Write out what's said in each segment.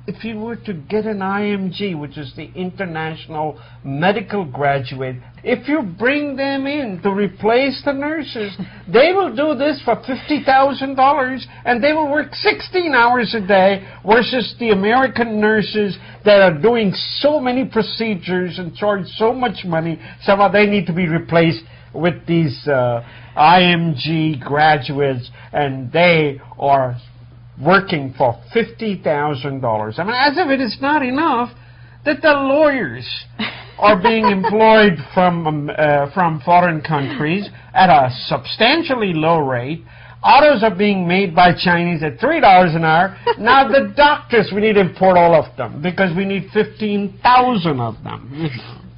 if you were to get an IMG, which is the International Medical Graduate, if you bring them in to replace the nurses, they will do this for $50,000 and they will work 16 hours a day versus the American nurses that are doing so many procedures and charge so much money. Somehow they need to be replaced with these IMG graduates, and they are working for $50,000. I mean, as if it is not enough that the lawyers are being employed from foreign countries at a substantially low rate. Autos are being made by Chinese at $3 an hour. Now the doctors, we need to import all of them because we need 15,000 of them.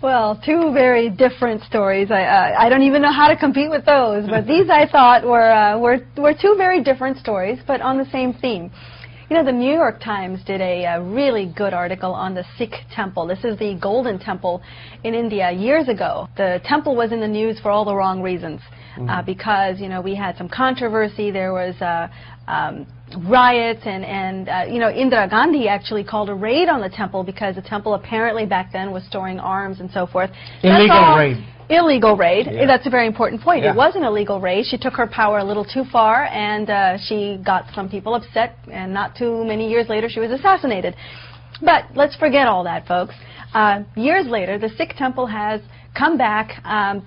Well, two very different stories. I don't even know how to compete with those, but these I thought were two very different stories, but on the same theme. You know, the New York Times did a really good article on the Sikh temple. This is the Golden Temple in India years ago. The temple was in the news for all the wrong reasons. Because, you know, we had some controversy, there was riots, and you know, Indira Gandhi actually called a raid on the temple because the temple apparently back then was storing arms and so forth. Illegal raid. Illegal raid. Yeah. That's a very important point. Yeah. It was an illegal raid. She took her power a little too far, and she got some people upset, and not too many years later she was assassinated. But let's forget all that, folks. Years later, the Sikh temple has come back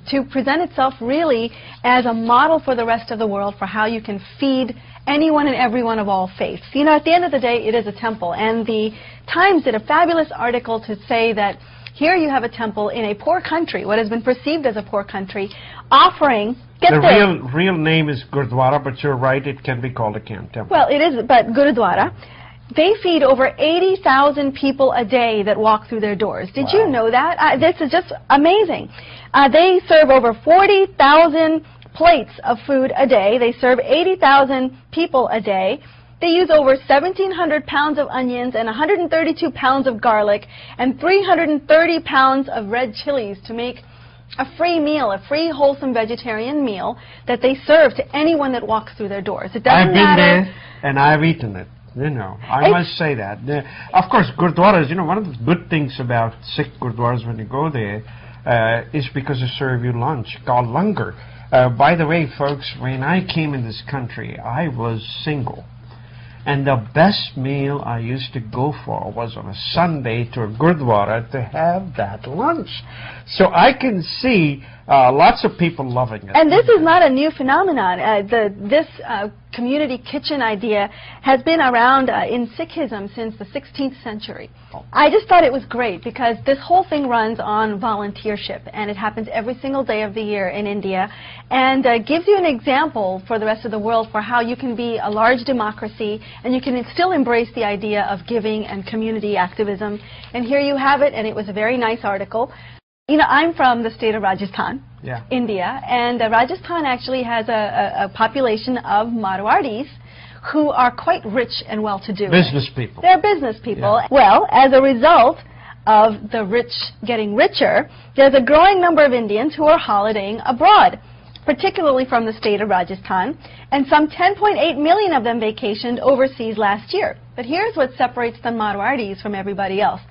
to present itself really as a model for the rest of the world for how you can feed anyone and everyone of all faiths. You know, at the end of the day, it is a temple, and the Times did a fabulous article to say that here you have a temple in a poor country, what has been perceived as a poor country, offering, the real name is Gurdwara, but you're right, it can be called a temple. Well, it is, but Gurudwara. They feed over 80,000 people a day that walk through their doors. Did you know that? This is just amazing. They serve over 40,000 plates of food a day. They serve 80,000 people a day. They use over 1,700 pounds of onions and 132 pounds of garlic and 330 pounds of red chilies to make a free meal, a free wholesome vegetarian meal that they serve to anyone that walks through their doors. It doesn't matter. I've been there and I've eaten it. You know, I must say that. Of course, Gurdwaras, you know, one of the good things about Sikh Gurdwaras when you go there is because they serve you lunch called langar. By the way, folks, when I came in this country, I was single. And the best meal I used to go for was on a Sunday to a Gurdwara to have that lunch. So I can see lots of people loving it. And this is not a new phenomenon. This community kitchen idea has been around in Sikhism since the 16th century. I just thought it was great because this whole thing runs on volunteership, and it happens every single day of the year in India, and gives you an example for the rest of the world for how you can be a large democracy and you can still embrace the idea of giving and community activism. And here you have it, and it was a very nice article. You know, I'm from the state of Rajasthan, India, and Rajasthan actually has a population of Marwadis who are quite rich and well-to-do. Business people. They're business people. Yeah. Well, as a result of the rich getting richer, there's a growing number of Indians who are holidaying abroad, particularly from the state of Rajasthan, and some 10.8 million of them vacationed overseas last year. But here's what separates the Marwadis from everybody else.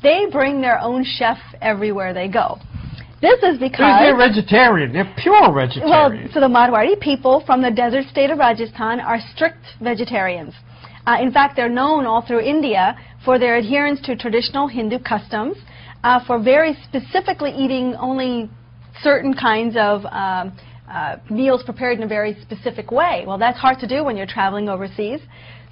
They bring their own chef everywhere they go. This is because... They're vegetarian. They're pure vegetarian. Well, so the Marwari people from the desert state of Rajasthan are strict vegetarians. In fact, they're known all through India for their adherence to traditional Hindu customs, for very specifically eating only certain kinds of meals prepared in a very specific way. Well, that's hard to do when you're traveling overseas.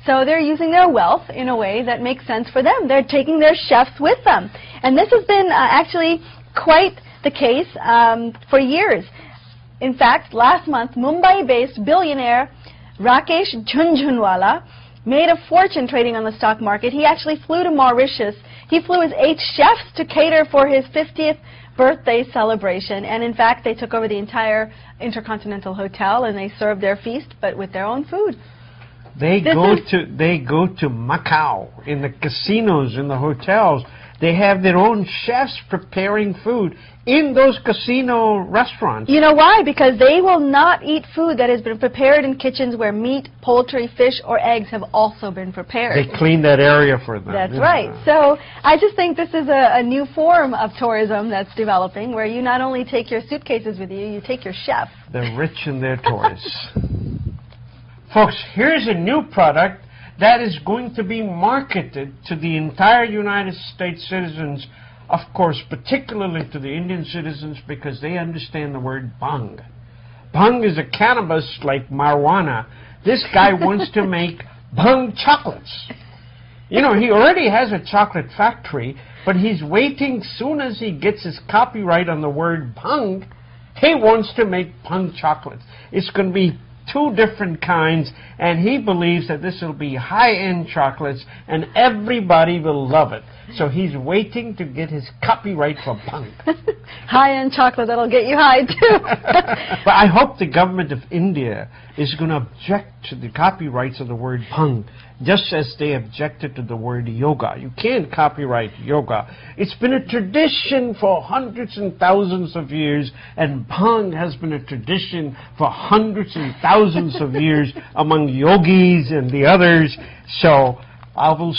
So they're using their wealth in a way that makes sense for them. They're taking their chefs with them. And this has been actually quite the case for years. In fact, last month, Mumbai-based billionaire Rakesh Jhunjhunwala made a fortune trading on the stock market. He actually flew to Mauritius. He flew his 8 chefs to cater for his 50th birthday celebration. And in fact, they took over the entire Intercontinental Hotel and they served their feast, but with their own food. They go to Macau, in the casinos, in the hotels. They have their own chefs preparing food in those casino restaurants. You know why? Because they will not eat food that has been prepared in kitchens where meat, poultry, fish, or eggs have also been prepared. They clean that area for them. That's right. So I just think this is a new form of tourism that's developing, where you not only take your suitcases with you, you take your chef. They're rich in their toys. Folks, here's a new product that is going to be marketed to the entire United States citizens, of course, particularly to the Indian citizens, because they understand the word bhang. Bhang is a cannabis like marijuana. This guy wants to make bhang chocolates. You know, he already has a chocolate factory, but he's waiting. Soon as he gets his copyright on the word bhang, he wants to make bhang chocolates. It's going to be 2 different kinds, and he believes that this will be high-end chocolates, and everybody will love it. So he's waiting to get his copyright for bhang. High-end chocolate that'll get you high, too. But I hope the government of India is going to object to the copyrights of the word bhang, just as they objected to the word yoga. You can't copyright yoga. It's been a tradition for hundreds and thousands of years, and bhang has been a tradition for hundreds and thousands of years among yogis and the others. So I will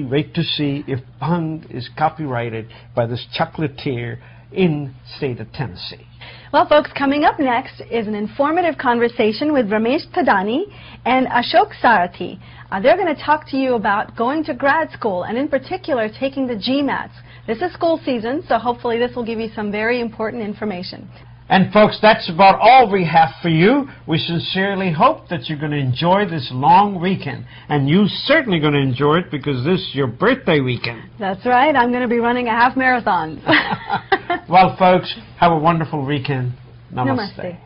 wait to see if bhang is copyrighted by this chocolatier in the state of Tennessee. Well, folks, coming up next is an informative conversation with Ramesh Butani and Ashok Sarathi. They're going to talk to you about going to grad school, and in particular, taking the GMATs. This is school season, so hopefully this will give you some very important information. And folks, that's about all we have for you. We sincerely hope that you're going to enjoy this long weekend. And you're certainly going to enjoy it because this is your birthday weekend. That's right. I'm going to be running a half marathon. Well, folks, have a wonderful weekend. Namaste. Namaste.